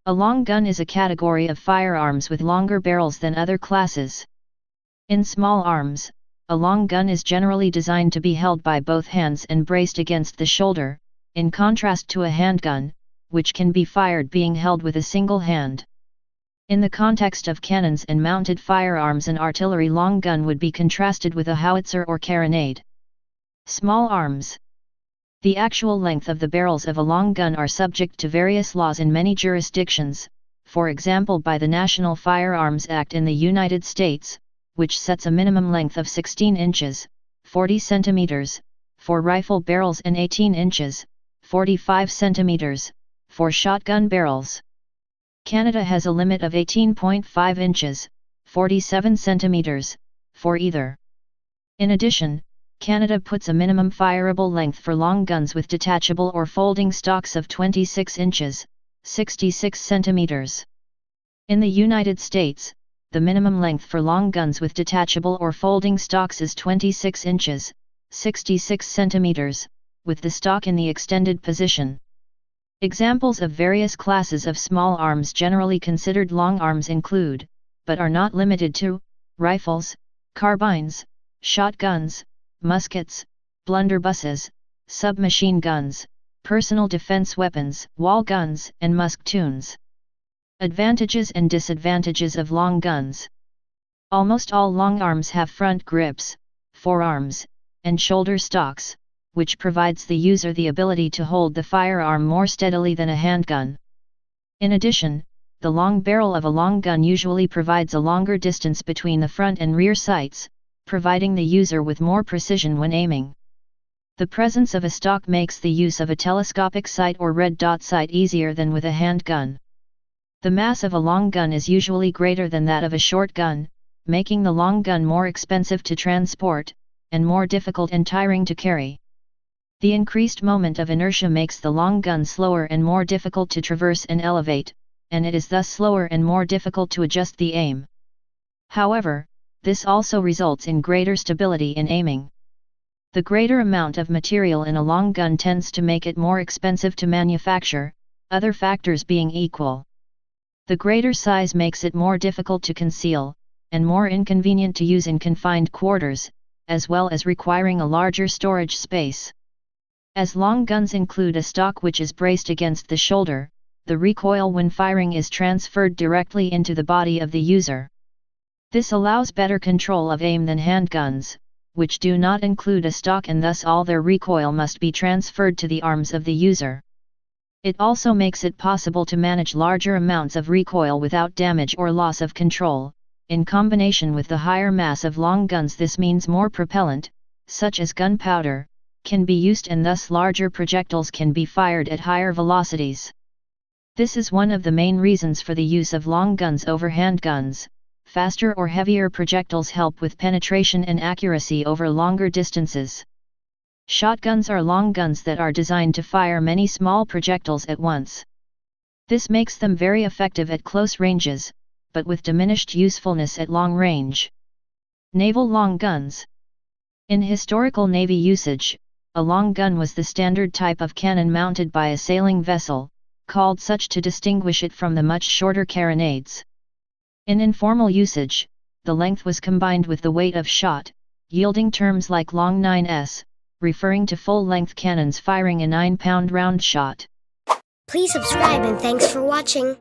A long gun is a category of firearms with longer barrels than other classes. In small arms, a long gun is generally designed to be held by both hands and braced against the shoulder, in contrast to a handgun, which can be fired being held with a single hand. In the context of cannons and mounted firearms, an artillery long gun would be contrasted with a howitzer or carronade. Small arms. The actual length of the barrels of a long gun are subject to various laws in many jurisdictions, for example by the National Firearms Act in the United States, which sets a minimum length of 16 inches, 40 centimeters, for rifle barrels and 18 inches, 45 centimeters, for shotgun barrels. Canada has a limit of 18.5 inches, 47 centimeters, for either. In addition, Canada puts a minimum fireable length for long guns with detachable or folding stocks of 26 inches, 66 centimeters. In the United States, the minimum length for long guns with detachable or folding stocks is 26 inches, 66 centimeters, with the stock in the extended position. Examples of various classes of small arms generally considered long arms include, but are not limited to, rifles, carbines, shotguns, muskets, blunderbusses, submachine guns, personal defense weapons, wall guns, and musketoons. Advantages and disadvantages of long guns. Almost all long arms have front grips, forearms, and shoulder stocks, which provides the user the ability to hold the firearm more steadily than a handgun. In addition, the long barrel of a long gun usually provides a longer distance between the front and rear sights, providing the user with more precision when aiming. The presence of a stock makes the use of a telescopic sight or red dot sight easier than with a handgun. The mass of a long gun is usually greater than that of a short gun, making the long gun more expensive to transport, and more difficult and tiring to carry. The increased moment of inertia makes the long gun slower and more difficult to traverse and elevate, and it is thus slower and more difficult to adjust the aim. However, this also results in greater stability in aiming. The greater amount of material in a long gun tends to make it more expensive to manufacture, other factors being equal. The greater size makes it more difficult to conceal, and more inconvenient to use in confined quarters, as well as requiring a larger storage space. As long guns include a stock which is braced against the shoulder, the recoil when firing is transferred directly into the body of the user. This allows better control of aim than handguns, which do not include a stock and thus all their recoil must be transferred to the arms of the user. It also makes it possible to manage larger amounts of recoil without damage or loss of control. In combination with the higher mass of long guns, this means more propellant, such as gunpowder, can be used and thus larger projectiles can be fired at higher velocities. This is one of the main reasons for the use of long guns over handguns. Faster or heavier projectiles help with penetration and accuracy over longer distances. Shotguns are long guns that are designed to fire many small projectiles at once. This makes them very effective at close ranges, but with diminished usefulness at long range. Naval long guns. In historical Navy usage, a long gun was the standard type of cannon mounted by a sailing vessel, called such to distinguish it from the much shorter carronades. In informal usage, the length was combined with the weight of shot, yielding terms like long 9s, referring to full-length cannons firing a 9-pound round shot. Please subscribe and thanks for watching.